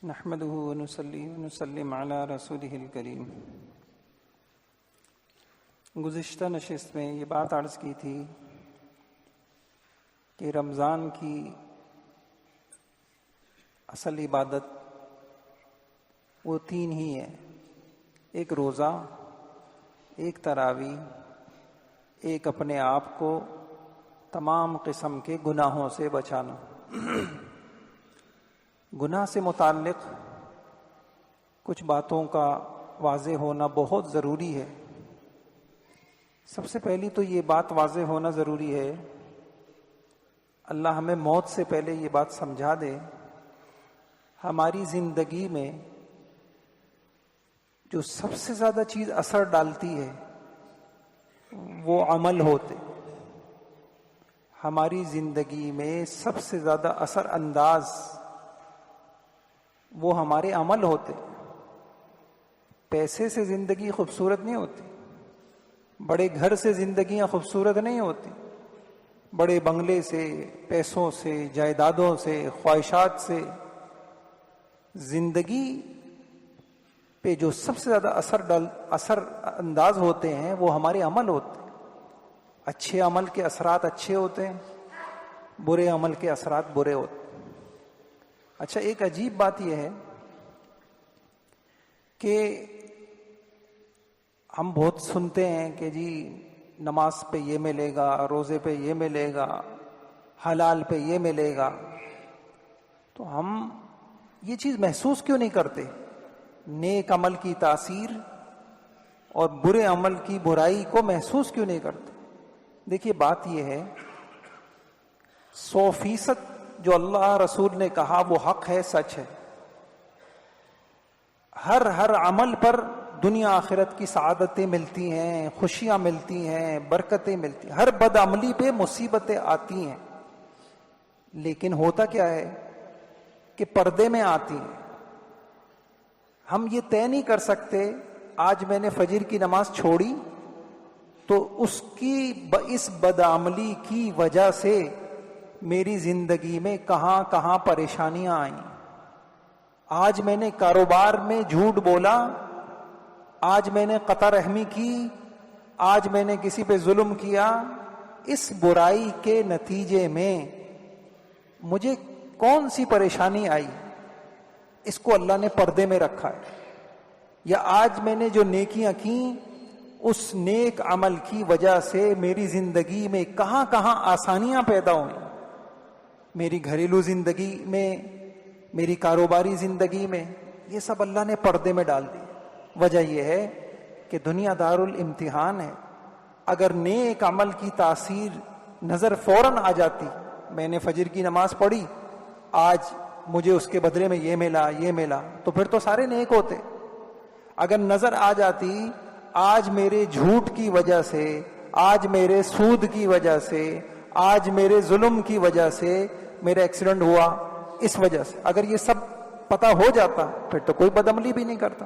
نحمده ونصلي ونسلم علی رسولہ الکریم۔ گزشتہ نشست میں یہ بات عرض کی تھی کہ رمضان کی اصل عبادت وہ تین ہی ہے: ایک روزہ، ایک تراویح، ایک اپنے آپ کو تمام قسم کے گناہوں سے بچانا۔ گناہ سے متعلق کچھ باتوں کا واضح ہونا بہت ضروری ہے۔ سب سے پہلی تو یہ بات واضح ہونا ضروری ہے، اللہ ہمیں موت سے پہلے یہ بات سمجھا دے، ہماری زندگی میں جو سب سے زیادہ چیز اثر ڈالتی ہے وہ عمل ہوتے۔ ہماری زندگی میں سب سے زیادہ اثر انداز وہ ہمارے عمل ہوتے۔ پیسے سے زندگی خوبصورت نہیں ہوتی، بڑے گھر سے زندگیاں خوبصورت نہیں ہوتی، بڑے بنگلے سے، پیسوں سے، جائیدادوں سے، خواہشات سے۔ زندگی پہ جو سب سے زیادہ اثر انداز ہوتے ہیں وہ ہمارے عمل ہوتے ہیں۔ اچھے عمل کے اثرات اچھے ہوتے ہیں، برے عمل کے اثرات برے ہوتے ہیں۔ اچھا، ایک عجیب بات یہ ہے کہ ہم بہت سنتے ہیں کہ جی نماز پہ یہ ملے گا، روزے پہ یہ ملے گا، حلال پہ یہ ملے گا، تو ہم یہ چیز محسوس کیوں نہیں کرتے؟ نیک عمل کی تاثیر اور برے عمل کی برائی کو محسوس کیوں نہیں کرتے؟ دیکھیے، بات یہ ہے، 100% جو اللہ رسول نے کہا وہ حق ہے، سچ ہے۔ ہر عمل پر دنیا آخرت کی سعادتیں ملتی ہیں، خوشیاں ملتی ہیں، برکتیں ملتی ہیں۔ ہر بد عملی پہ مصیبتیں آتی ہیں، لیکن ہوتا کیا ہے کہ پردے میں آتی ہیں۔ ہم یہ طے نہیں کر سکتے آج میں نے فجر کی نماز چھوڑی تو اس بدعملی کی وجہ سے میری زندگی میں کہاں کہاں پریشانیاں آئیں۔ آج میں نے کاروبار میں جھوٹ بولا، آج میں نے قطع رحمی کی، آج میں نے کسی پہ ظلم کیا، اس برائی کے نتیجے میں مجھے کون سی پریشانی آئی، اس کو اللہ نے پردے میں رکھا ہے۔ یا آج میں نے جو نیکیاں کی، اس نیک عمل کی وجہ سے میری زندگی میں کہاں کہاں آسانیاں پیدا ہوئیں، میری گھریلو زندگی میں، میری کاروباری زندگی میں، یہ سب اللہ نے پردے میں ڈال دی۔ وجہ یہ ہے کہ دنیا دار الامتحان ہے۔ اگر نیک عمل کی تاثیر نظر فوراً آ جاتی، میں نے فجر کی نماز پڑھی، آج مجھے اس کے بدلے میں یہ ملا، تو پھر تو سارے نیک ہوتے۔ اگر نظر آ جاتی، آج میرے جھوٹ کی وجہ سے، آج میرے سود کی وجہ سے، آج میرے ظلم کی وجہ سے میرا ایکسیڈنٹ ہوا، اس وجہ سے، اگر یہ سب پتا ہو جاتا پھر تو کوئی بدعملی بھی نہیں کرتا۔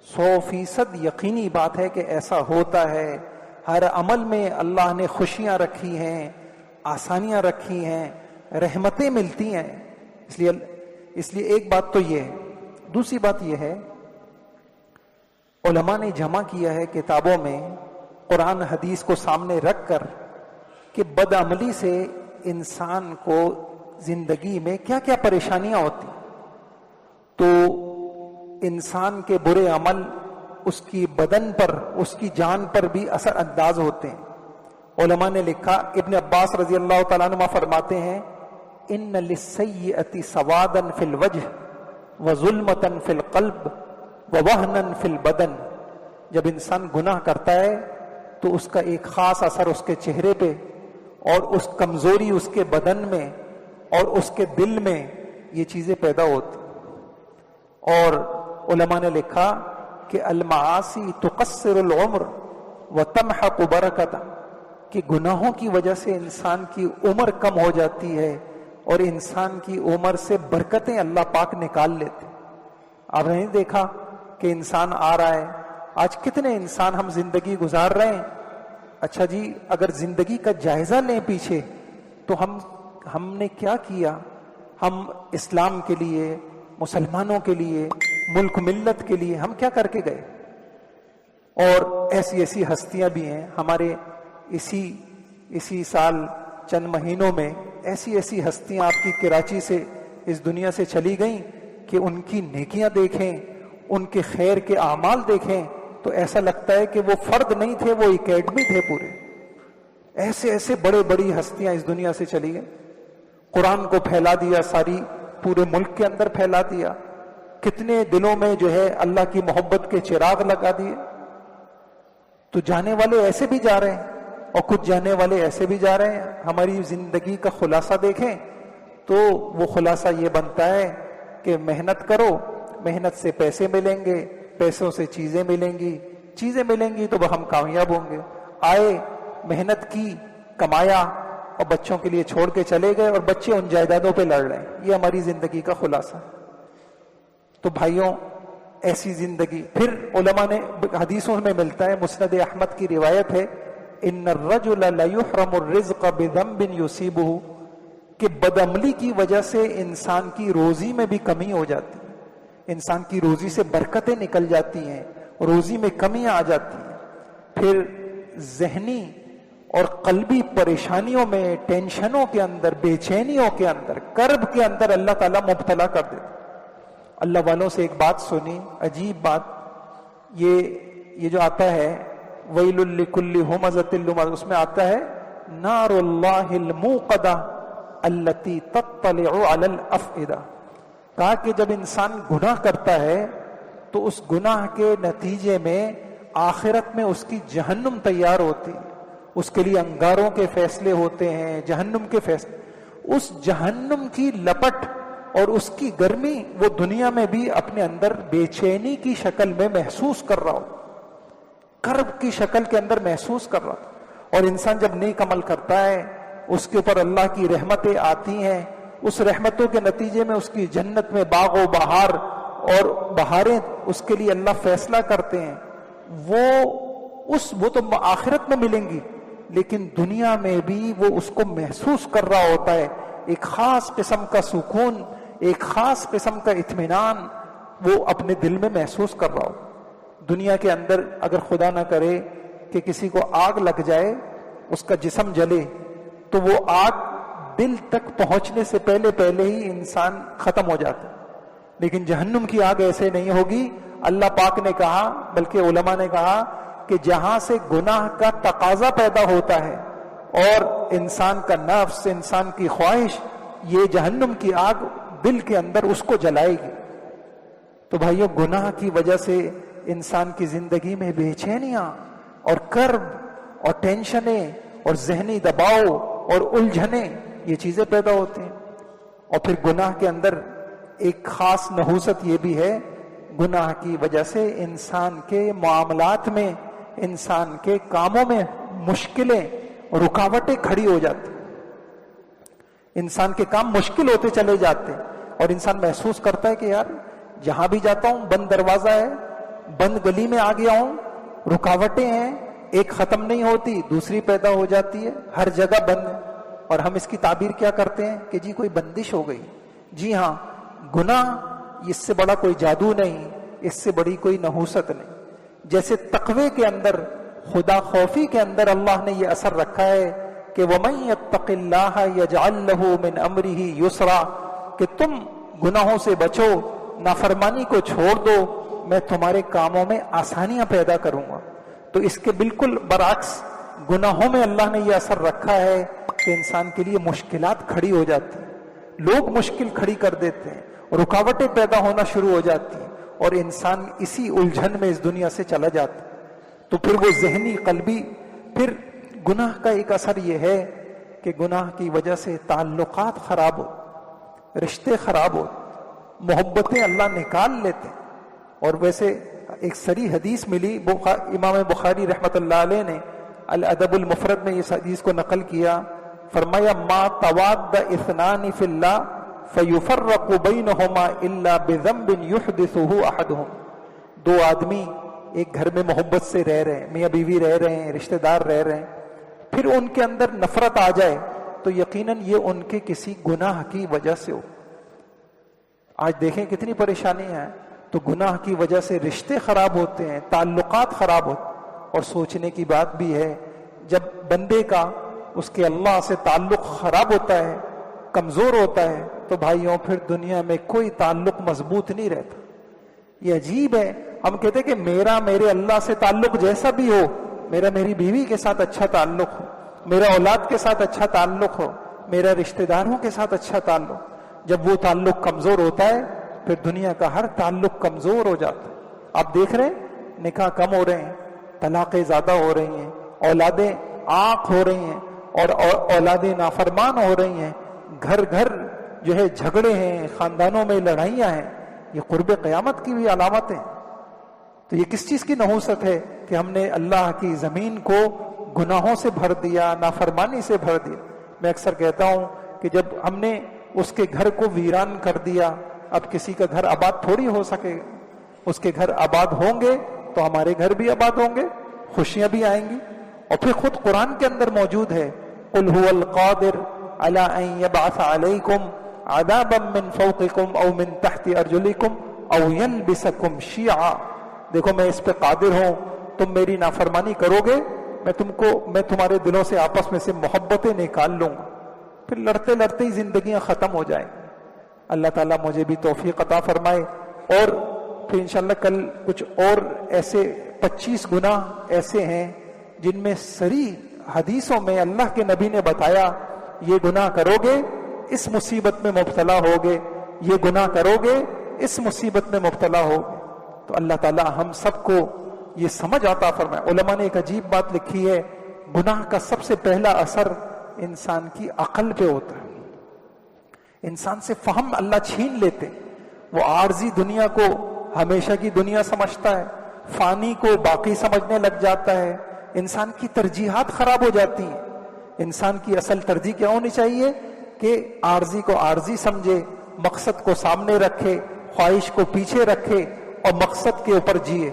100% یقینی بات ہے کہ ایسا ہوتا ہے۔ ہر عمل میں اللہ نے خوشیاں رکھی ہیں، آسانیاں رکھی ہیں، رحمتیں ملتی ہیں۔ اس لیے ایک بات تو یہ ہے۔ دوسری بات یہ ہے، علماء نے جمع کیا ہے کتابوں میں قرآن حدیث کو سامنے رکھ کر کہ بدعملی سے انسان کو زندگی میں کیا کیا پریشانیاں ہوتی، تو انسان کے برے عمل اس کی بدن پر، اس کی جان پر بھی اثر انداز ہوتے ہیں۔ علماء نے لکھا، ابن عباس رضی اللہ تعالیٰ عنہ فرماتے ہیں، ان للسیئۃ سوادا فی الوجہ وظلمۃ فی القلب ووہنا فی البدن۔ جب انسان گناہ کرتا ہے تو اس کا ایک خاص اثر اس کے چہرے پہ، اور اس کمزوری اس کے بدن میں اور اس کے دل میں یہ چیزیں پیدا ہوتی۔ اور علماء نے لکھا کہ المعاصی تقصر العمر وتمحق برکتہ، کہ گناہوں کی وجہ سے انسان کی عمر کم ہو جاتی ہے اور انسان کی عمر سے برکتیں اللہ پاک نکال لیتے۔ آپ نے نہیں دیکھا کہ انسان آ رہا ہے، آج کتنے انسان ہم زندگی گزار رہے ہیں۔ اچھا جی، اگر زندگی کا جائزہ لیں پیچھے تو ہم نے کیا کیا؟ ہم اسلام کے لیے، مسلمانوں کے لیے، ملک ملت کے لیے ہم کیا کر کے گئے؟ اور ایسی ایسی ہستیاں بھی ہیں ہمارے اسی سال چند مہینوں میں ایسی ایسی ہستیاں آپ کی کراچی سے اس دنیا سے چلی گئیں کہ ان کی نیکیاں دیکھیں، ان کے خیر کے اعمال دیکھیں تو ایسا لگتا ہے کہ وہ فرد نہیں تھے، وہ اکیڈمی تھے پورے. ایسے ایسے بڑے بڑی ہستیاں اس دنیا سے چلی گئیں. قرآن کو پھیلا دیا، ساری پورے ملک کے اندر پھیلا دیا. کتنے دلوں میں جو ہے اللہ کی محبت کے چراغ لگا دیے. تو جانے والے ایسے بھی جا رہے ہیں اور کچھ جانے والے ایسے بھی جا رہے ہیں. ہماری زندگی کا خلاصہ دیکھیں تو وہ خلاصہ یہ بنتا ہے کہ محنت کرو، محنت سے پیسے ملیں گے، پیسوں سے چیزیں ملیں گی، چیزیں ملیں گی تو وہ ہم کامیاب ہوں گے. آئے، محنت کی، کمایا اور بچوں کے لیے چھوڑ کے چلے گئے اور بچے ان جائیدادوں پہ لڑ رہے ہیں. یہ ہماری زندگی کا خلاصہ. تو بھائیوں، ایسی زندگی پھر علماء نے حدیثوں میں ملتا ہے، مسند احمد کی روایت ہے، ان الرجل لیحرم الرزق بذنب یصیبہ، کہ بدعملی کی وجہ سے انسان کی روزی میں بھی کمی ہو جاتی ہے، انسان کی روزی سے برکتیں نکل جاتی ہیں، روزی میں کمیاں آ جاتی ہیں. پھر ذہنی اور قلبی پریشانیوں میں، ٹینشنوں کے اندر، بے چینیوں کے اندر، کرب کے اندر اللہ تعالیٰ مبتلا کر دیتا. اللہ والوں سے ایک بات سنی، عجیب بات، یہ جو آتا ہے ویل لکل ہمزۃ لمزہ، اس میں آتا ہے نار اللہ الموقدہ التی تطلع علی الافئدہ. کہا کہ جب انسان گناہ کرتا ہے تو اس گناہ کے نتیجے میں آخرت میں اس کی جہنم تیار ہوتی، اس کے لیے انگاروں کے فیصلے ہوتے ہیں، جہنم کے فیصلے. اس جہنم کی لپٹ اور اس کی گرمی وہ دنیا میں بھی اپنے اندر بے چینی کی شکل میں محسوس کر رہا ہو، کرب کی شکل کے اندر محسوس کر رہا. اور انسان جب نیک عمل کرتا ہے اس کے اوپر اللہ کی رحمتیں آتی ہیں، اس رحمتوں کے نتیجے میں اس کی جنت میں باغ و بہار اور بہاریں اس کے لیے اللہ فیصلہ کرتے ہیں. وہ تو آخرت میں ملیں گی، لیکن دنیا میں بھی وہ اس کو محسوس کر رہا ہوتا ہے. ایک خاص قسم کا سکون، ایک خاص قسم کا اطمینان وہ اپنے دل میں محسوس کر رہا ہو. دنیا کے اندر اگر خدا نہ کرے کہ کسی کو آگ لگ جائے، اس کا جسم جلے، تو وہ آگ دل تک پہنچنے سے پہلے ہی انسان ختم ہو جاتا ہے. لیکن جہنم کی آگ ایسے نہیں ہوگی. اللہ پاک نے کہا، بلکہ علماء نے کہا کہ جہاں سے گناہ کا تقاضا پیدا ہوتا ہے اور انسان کا نفس، انسان کی خواہش، یہ جہنم کی آگ دل کے اندر اس کو جلائے گی. تو بھائیوں، گناہ کی وجہ سے انسان کی زندگی میں بے چینیاں اور کرب اور ٹینشنیں اور ذہنی دباؤ اور الجھنیں، یہ چیزیں پیدا ہوتی ہیں. اور پھر گناہ کے اندر ایک خاص نحوست یہ بھی ہے، گناہ کی وجہ سے انسان کے معاملات میں، انسان کے کاموں میں مشکلیں، رکاوٹیں کھڑی ہو جاتی، انسان کے کام مشکل ہوتے چلے جاتے اور انسان محسوس کرتا ہے کہ یار جہاں بھی جاتا ہوں بند دروازہ ہے، بند گلی میں آ گیا ہوں، رکاوٹیں ہیں، ایک ختم نہیں ہوتی دوسری پیدا ہو جاتی ہے، ہر جگہ بند. اور ہم اس کی تعبیر کیا کرتے ہیں کہ جی کوئی بندش ہو گئی. جی ہاں، گناہ اس سے بڑا کوئی جادو نہیں، اس سے بڑی کوئی نحوست نہیں. جیسے تقوی کے اندر، خدا خوفی کے اندر اللہ نے یہ اثر رکھا ہے کہ وَمَن يَتَّقِ اللَّهَ يَجْعَل لَّهُ مِنْ أَمْرِهِ يُسْرًا، کہ تم گناہوں سے بچو، نافرمانی کو چھوڑ دو، میں تمہارے کاموں میں آسانیاں پیدا کروں گا. تو اس کے بالکل برعکس گناہوں میں اللہ نے یہ اثر رکھا ہے کہ انسان کے لیے مشکلات کھڑی ہو جاتی ہیں، لوگ مشکل کھڑی کر دیتے ہیں، رکاوٹیں پیدا ہونا شروع ہو جاتی ہیں اور انسان اسی الجھن میں اس دنیا سے چلا جاتا ہے. تو پھر وہ ذہنی، قلبی، پھر گناہ کا ایک اثر یہ ہے کہ گناہ کی وجہ سے تعلقات خراب ہو، رشتے خراب ہو، محبتیں اللہ نکال لیتے. اور ویسے ایک صریح حدیث ملی، امام بخاری رحمت اللہ علیہ نے الادب المفرد میں اس حدیث کو نقل کیا. فرمایا ما تواد اثنان فی اللہ فیفرق بینہما الا بذنب یحدثہ احدہم. دو آدمی ایک گھر میں محبت سے رہ رہے ہیں، میاں بیوی رہ رہے ہیں، رشتہ دار رہ رہے ہیں، پھر ان کے اندر نفرت آ جائے تو یقیناً یہ ان کے کسی گناہ کی وجہ سے ہو. آج دیکھیں کتنی پریشانیاں ہیں. تو گناہ کی وجہ سے رشتے خراب ہوتے ہیں، تعلقات خراب ہوتے ہیں. اور سوچنے کی بات بھی ہے، جب بندے کا اس کے اللہ سے تعلق خراب ہوتا ہے، کمزور ہوتا ہے، تو بھائیوں پھر دنیا میں کوئی تعلق مضبوط نہیں رہتا. یہ عجیب ہے. ہم کہتے ہیں کہ میرا میرے اللہ سے تعلق جیسا بھی ہو، میرا میری بیوی کے ساتھ اچھا تعلق ہو، میرا اولاد کے ساتھ اچھا تعلق ہو، میرا رشتہ داروں کے ساتھ اچھا تعلق. جب وہ تعلق کمزور ہوتا ہے پھر دنیا کا ہر تعلق کمزور ہو جاتا ہے. آپ دیکھ رہے ہیں نکاح کم ہو رہے ہیں، طلاقیں زیادہ ہو رہی ہیں، اولادیں عاق ہو رہی ہیں اور اولادیں نافرمان ہو رہی ہیں. گھر گھر جو ہے جھگڑے ہیں، خاندانوں میں لڑائیاں ہیں. یہ قرب قیامت کی بھی علامت ہیں. تو یہ کس چیز کی نحوست ہے کہ ہم نے اللہ کی زمین کو گناہوں سے بھر دیا، نافرمانی سے بھر دیا. میں اکثر کہتا ہوں کہ جب ہم نے اس کے گھر کو ویران کر دیا، اب کسی کا گھر آباد تھوڑی ہو سکے. اس کے گھر آباد ہوں گے تو ہمارے گھر بھی آباد ہوں گے، خوشیاں بھی آئیں گی. اور پھر خود قرآن کے اندر موجود ہے، قل هو القادر على ان يبعث عليكم عذابا من فوقكم او من تحت ارجلكم او يلبسكم شيعا. دیکھو میں اس پہ قادر ہوں، تم میری نافرمانی کرو گے، میں تمہارے دلوں سے آپس میں سے محبتیں نکال لوں گا، پھر لڑتے لڑتے ہی زندگیاں ختم ہو جائیں. اللہ تعالیٰ مجھے بھی توفیق عطا فرمائے. اور پھر انشاءاللہ کل کچھ اور ایسے 25 گناہ ایسے ہیں جن میں صریح حدیثوں میں اللہ کے نبی نے بتایا یہ گناہ کرو گے اس مصیبت میں مبتلا ہوگے، یہ گناہ کرو گے اس مصیبت میں مبتلا ہوگے. تو اللہ تعالیٰ ہم سب کو یہ سمجھ عطا فرمائے. علماء نے ایک عجیب بات لکھی ہے، گناہ کا سب سے پہلا اثر انسان کی عقل پہ ہوتا ہے. انسان سے فہم اللہ چھین لیتے. وہ عارضی دنیا کو ہمیشہ کی دنیا سمجھتا ہے، فانی کو باقی سمجھنے لگ جاتا ہے. انسان کی ترجیحات خراب ہو جاتی ہیں. انسان کی اصل ترجیح کیا ہونی چاہیے کہ عارضی کو عارضی سمجھے، مقصد کو سامنے رکھے، خواہش کو پیچھے رکھے اور مقصد کے اوپر جیے.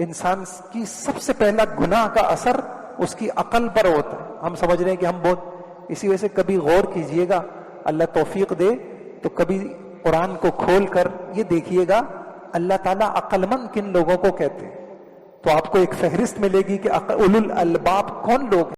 انسان کی سب سے پہلا گناہ کا اثر اس کی عقل پر ہوتا ہے. ہم سمجھ رہے ہیں کہ ہم بہت، اسی وجہ سے کبھی غور کیجئے گا، اللہ توفیق دے تو کبھی قرآن کو کھول کر یہ دیکھیے گا اللہ تعالیٰ عقل مند کن لوگوں کو کہتے ہیں. تو آپ کو ایک فہرست ملے گی کہ اولو الالباب کون لوگ ہیں.